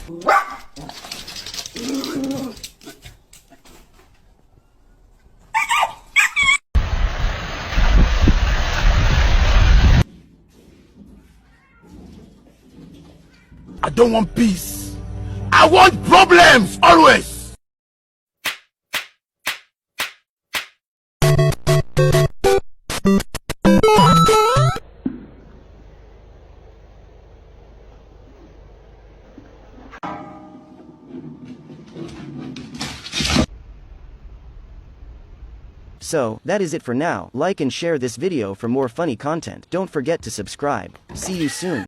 I don't want peace. I want problems always. So, that is it for now. Like and share this video for more funny content. Don't forget to subscribe. See you soon.